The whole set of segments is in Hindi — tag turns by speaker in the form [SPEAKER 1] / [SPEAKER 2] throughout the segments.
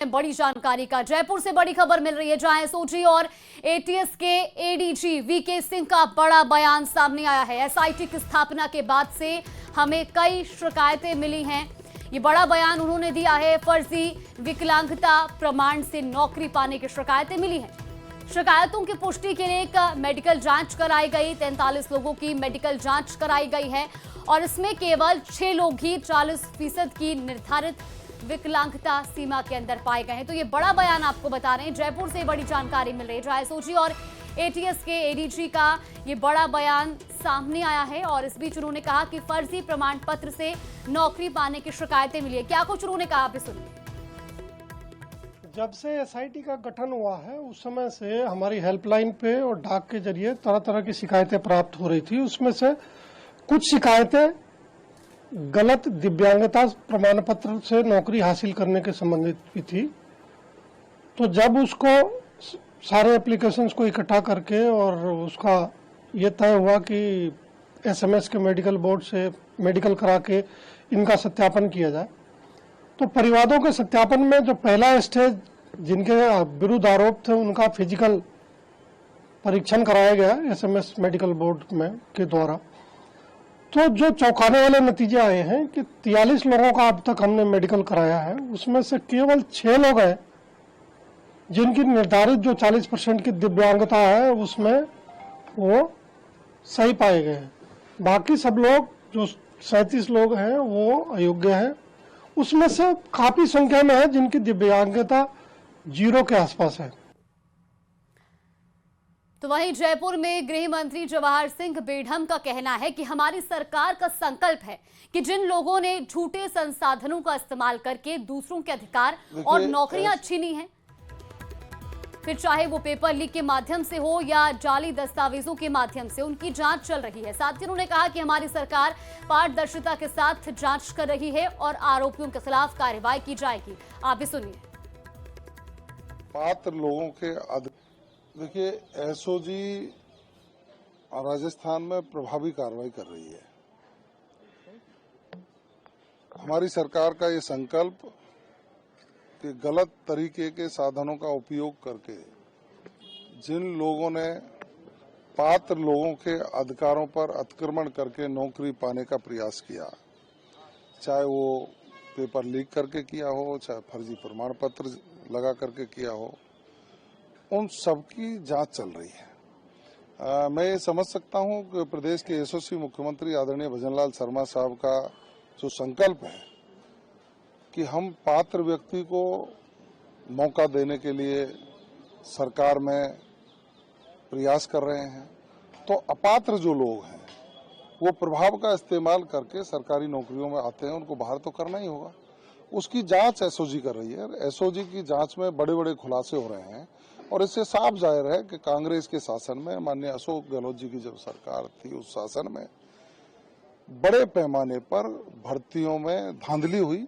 [SPEAKER 1] बड़ी जानकारी का जयपुर से बड़ी खबर मिल रही है, जहां एसओजी और एटीएस के एडीजी वीके सिंह का बड़ा बयान सामने आया है। एसआईटी की स्थापना के बाद से हमें कई शिकायतें मिली हैं। ये बड़ा बयान उन्होंने दिया है। फर्जी विकलांगता प्रमाण से नौकरी पाने की शिकायतें मिली हैं। शिकायतों की पुष्टि के लिए एक मेडिकल जांच कराई गई। 43 लोगों की मेडिकल जांच कराई गई है और इसमें केवल 6 लोग ही 40% की निर्धारित विकलांगता सीमा के अंदर पाए गए हैं। तो ये बड़ा बयान आपको बता रहे हैं। जयपुर से बड़ी जानकारी मिल रही है, जहां एसओजी और एटीएस के एडीजी का ये बड़ा बयान सामने आया है और इस बीच उन्होंने कहा कि फर्जी प्रमाण पत्र से नौकरी पाने की शिकायतें मिली है। क्या कुछ उन्होंने कहा, आप सुनिए।
[SPEAKER 2] जब से एसआईटी का गठन हुआ है उस समय से हमारी हेल्पलाइन पे और डाक के जरिए तरह तरह की शिकायतें प्राप्त हो रही थी। उसमें से कुछ शिकायतें गलत दिव्यांगता प्रमाण पत्र से नौकरी हासिल करने के संबंधित भी थी। तो जब उसको सारे एप्लीकेशंस को इकट्ठा करके और उसका ये तय हुआ कि एसएमएस के मेडिकल बोर्ड से मेडिकल करा के इनका सत्यापन किया जाए, तो परिवादों के सत्यापन में जो पहला स्टेज जिनके विरुद्ध आरोप थे उनका फिजिकल परीक्षण कराया गया एसएमएस मेडिकल बोर्ड में के द्वारा। तो जो चौंकाने वाले नतीजे आए हैं कि 43 लोगों का अब तक हमने मेडिकल कराया है, उसमें से केवल 6 लोग हैं जिनकी निर्धारित जो 40% की दिव्यांगता है उसमें वो सही पाए गए हैं। बाकी सब लोग जो 37 लोग हैं वो अयोग्य हैं। उसमें से काफी संख्या में है जिनकी दिव्यांगता 0 के आसपास है।
[SPEAKER 1] तो वहीं जयपुर में गृह मंत्री जवाहर सिंह बेढम का कहना है कि हमारी सरकार का संकल्प है कि जिन लोगों ने झूठे संसाधनों का इस्तेमाल करके दूसरों के अधिकार और नौकरियां छीनी हैं, फिर चाहे वो पेपर लीक के माध्यम से हो या जाली दस्तावेजों के माध्यम से, उनकी जांच चल रही है। साथ ही उन्होंने कहा कि हमारी सरकार पारदर्शिता के साथ जांच कर रही है और आरोपियों के खिलाफ कार्रवाई की जाएगी। आप भी सुनिए।
[SPEAKER 3] पात्र लोगों के देखिए, एसओजी राजस्थान में प्रभावी कार्रवाई कर रही है। हमारी सरकार का ये संकल्प कि गलत तरीके के साधनों का उपयोग करके जिन लोगों ने पात्र लोगों के अधिकारों पर अतिक्रमण करके नौकरी पाने का प्रयास किया, चाहे वो पेपर लीक करके किया हो, चाहे फर्जी प्रमाण पत्र लगा करके किया हो, उन सबकी जांच चल रही है। मैं ये समझ सकता हूं कि प्रदेश के यशस्वी मुख्यमंत्री आदरणीय भजनलाल शर्मा साहब का जो संकल्प है कि हम पात्र व्यक्ति को मौका देने के लिए सरकार में प्रयास कर रहे हैं, तो अपात्र जो लोग हैं वो प्रभाव का इस्तेमाल करके सरकारी नौकरियों में आते हैं, उनको बाहर तो करना ही होगा। उसकी जांच एसओजी कर रही है। एसओजी की जांच में बड़े बड़े खुलासे हो रहे हैं और इससे साफ जाहिर है कि कांग्रेस के शासन में, माननीय अशोक गहलोत जी की जब सरकार थी उस शासन में बड़े पैमाने पर भर्तियों में धांधली हुई,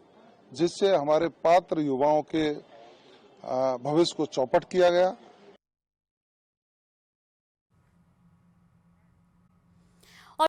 [SPEAKER 3] जिससे हमारे पात्र युवाओं के भविष्य को चौपट किया गया।